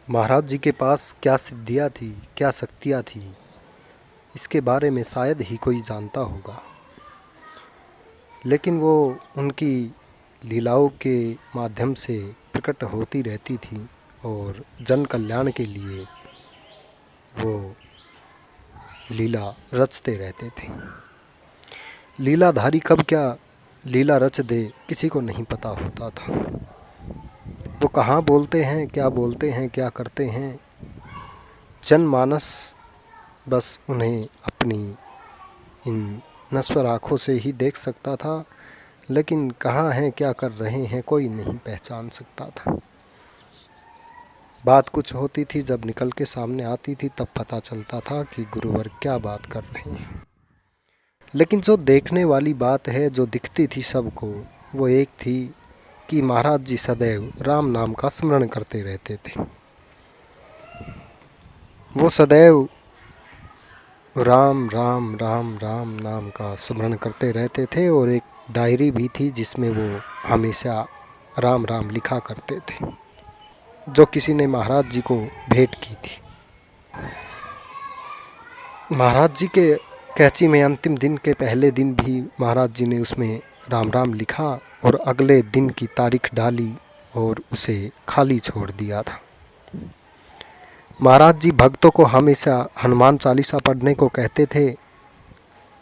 महाराज जी के पास क्या सिद्धियाँ थी, क्या शक्तियाँ थी, इसके बारे में शायद ही कोई जानता होगा। लेकिन वो उनकी लीलाओं के माध्यम से प्रकट होती रहती थी और जन कल्याण के लिए वो लीला रचते रहते थे। लीलाधारी कब क्या लीला रच दे किसी को नहीं पता होता था। वो कहाँ बोलते हैं, क्या करते हैं, जनमानस बस उन्हें अपनी इन नश्वर आँखों से ही देख सकता था, लेकिन कहाँ हैं, क्या कर रहे हैं, कोई नहीं पहचान सकता था। बात कुछ होती थी, जब निकल के सामने आती थी तब पता चलता था कि गुरुवर क्या बात कर रहे हैं। लेकिन जो देखने वाली बात है, जो दिखती थी सबको, वो एक थी कि महाराज जी सदैव राम नाम का स्मरण करते रहते थे। वो सदैव राम राम राम राम नाम का स्मरण करते रहते थे और एक डायरी भी थी जिसमें वो हमेशा राम राम लिखा करते थे, जो किसी ने महाराज जी को भेंट की थी। महाराज जी के कैंची में अंतिम दिन के पहले दिन भी महाराज जी ने उसमें राम राम लिखा और अगले दिन की तारीख डाली और उसे खाली छोड़ दिया था। महाराज जी भक्तों को हमेशा हनुमान चालीसा पढ़ने को कहते थे।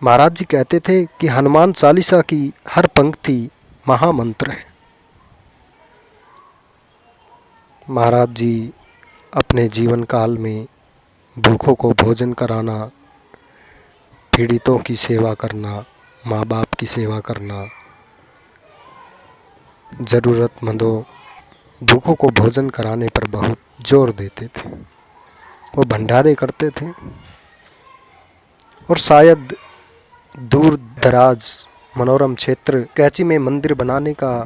महाराज जी कहते थे कि हनुमान चालीसा की हर पंक्ति महामंत्र है। महाराज जी अपने जीवन काल में भूखों को भोजन कराना, पीड़ितों की सेवा करना, माँ बाप की सेवा करना, ज़रूरतमंदों भूखों को भोजन कराने पर बहुत जोर देते थे। वो भंडारे करते थे और शायद दूर दराज मनोरम क्षेत्र कैंची में मंदिर बनाने का,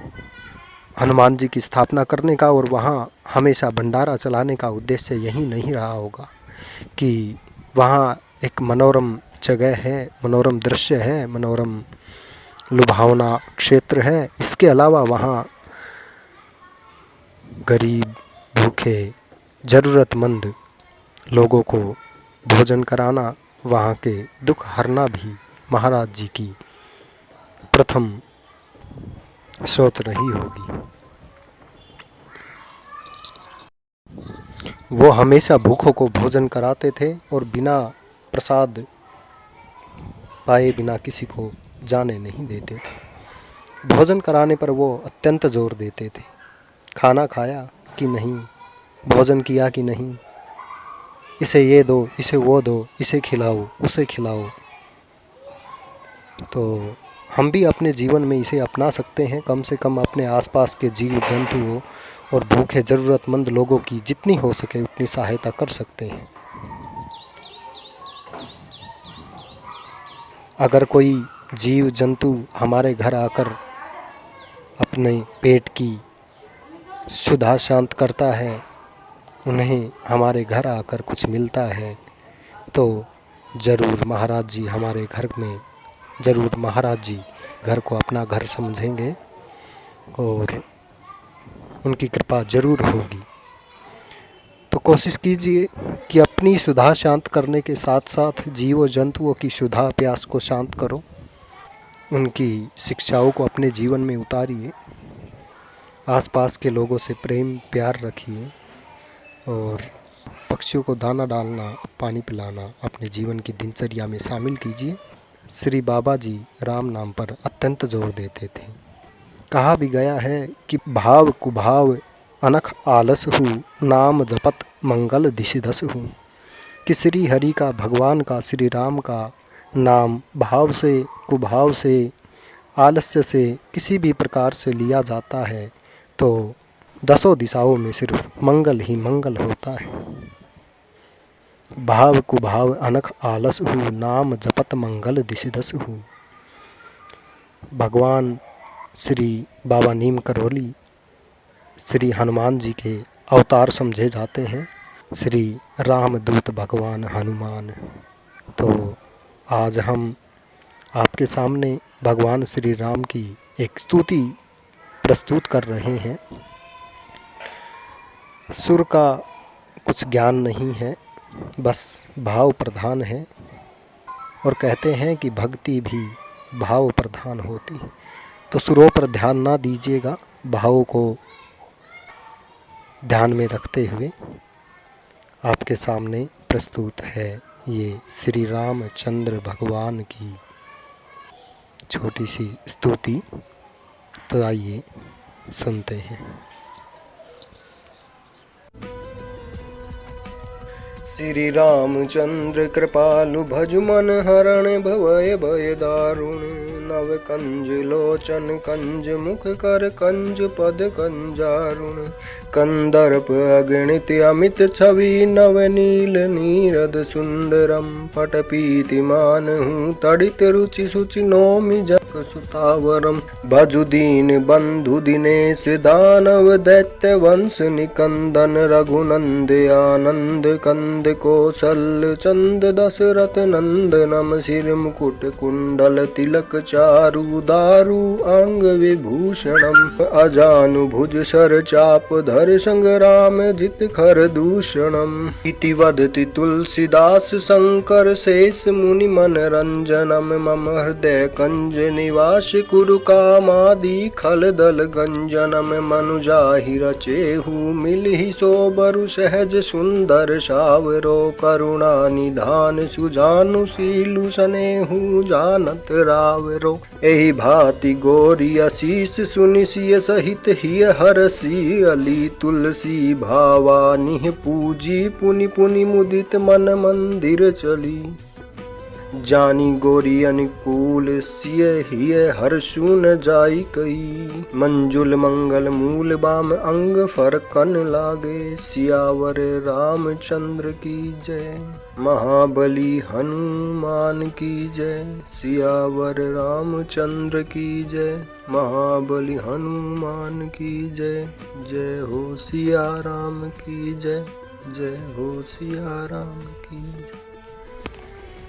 हनुमान जी की स्थापना करने का और वहाँ हमेशा भंडारा चलाने का उद्देश्य यही नहीं रहा होगा कि वहाँ एक मनोरम जगह है, मनोरम दृश्य है, मनोरम लुभावना क्षेत्र है। इसके अलावा वहाँ गरीब, भूखे, ज़रूरतमंद लोगों को भोजन कराना, वहाँ के दुख हरना भी महाराज जी की प्रथम सोच रही होगी। वो हमेशा भूखों को भोजन कराते थे और बिना प्रसाद पाए बिना किसी को जाने नहीं देते थे। भोजन कराने पर वो अत्यंत जोर देते थे। खाना खाया कि नहीं, भोजन किया कि नहीं, इसे ये दो, इसे वो दो, इसे खिलाओ, उसे खिलाओ। तो हम भी अपने जीवन में इसे अपना सकते हैं। कम से कम अपने आसपास के जीव जंतुओं और भूखे ज़रूरतमंद लोगों की जितनी हो सके उतनी सहायता कर सकते हैं। अगर कोई जीव जंतु हमारे घर आकर अपने पेट की क्षुधा शांत करता है, उन्हें हमारे घर आकर कुछ मिलता है, तो ज़रूर महाराज जी हमारे घर में, ज़रूर महाराज जी घर को अपना घर समझेंगे और उनकी कृपा ज़रूर होगी। तो कोशिश कीजिए कि अपनी क्षुधा शांत करने के साथ साथ जीव जंतुओं की क्षुधा प्यास को शांत करो। उनकी शिक्षाओं को अपने जीवन में उतारिए। आसपास के लोगों से प्रेम प्यार रखिए और पक्षियों को दाना डालना, पानी पिलाना अपने जीवन की दिनचर्या में शामिल कीजिए। श्री बाबा जी राम नाम पर अत्यंत जोर देते थे। कहा भी गया है कि भाव कुभाव अनख आलस हूँ, नाम जपत मंगल दिशिदस हूँ। कि श्री हरि का, भगवान का, श्री राम का नाम भाव से, कुभाव से, आलस्य से, किसी भी प्रकार से लिया जाता है तो दसों दिशाओं में सिर्फ मंगल ही मंगल होता है। भाव कुभाव अनख आलस हूँ, नाम जपत मंगल दिशिदस हूँ। भगवान श्री बाबा नीम करौली श्री हनुमान जी के अवतार समझे जाते हैं, श्री रामदूत भगवान हनुमान। तो आज हम आपके सामने भगवान श्री राम की एक स्तुति प्रस्तुत कर रहे हैं। सुर का कुछ ज्ञान नहीं है, बस भाव प्रधान है। और कहते हैं कि भक्ति भी भाव प्रधान होती है। तो सुरों पर ध्यान ना दीजिएगा, भावों को ध्यान में रखते हुए आपके सामने प्रस्तुत है ये श्री रामचंद्र भगवान की छोटी सी स्तुति। तो आइए सुनते हैं। श्री रामचंद्र कृपालु भज मन हरण भवय भय दारुण, नव कंज लोचन कंज मुख कर कंज पद कंजारुण, कंदर्प अगणित अमित छवि नव नील नीरद सुंदरम, पटपीतिमान हूँ तड़ित रुचि सुचि नौमि जग सुतावरम, भजु दीन बंधु दिनेश दानव दैत्य वंश निकंदन, रघुनंद आनंद कंद कौशल चंद दशरथ नंदनम, सिर मुकुट कुंडल तिलक चारु दारु अंग विभूषणम, अजानु भुज सर चाप धर संग्राम जित खर दूषणम, इति वदति तुलसीदास शंकर शेष मुनि मन रंजनम, मम हृदय कंज निवास कुरु कामादि खल दल गंजनम, मनुजाहि रचेहु मिलहि सोबरु सहज सुंदर सावरो, करुणा निधान सुजानु सीलु सनेहु जानत रावरो, एहि भांति गोरी असीस सुनि सिय सहित हिय हरसि, अली तुलसी भावानि पूजी पुनि पुनि मुदित मन मंदिर चली, जानी गोरी अनुकूल सिय हिय हर्षु न जाई कई, मंजुल मंगल मूल बाम अंग फरकन लागे, सियावर रामचंद्र की जय, महाबली हनुमान की जय, सियावर रामचंद्र की जय, महाबली हनुमान की जय, जय हो सिया राम की जय, जय हो सिया राम की जय।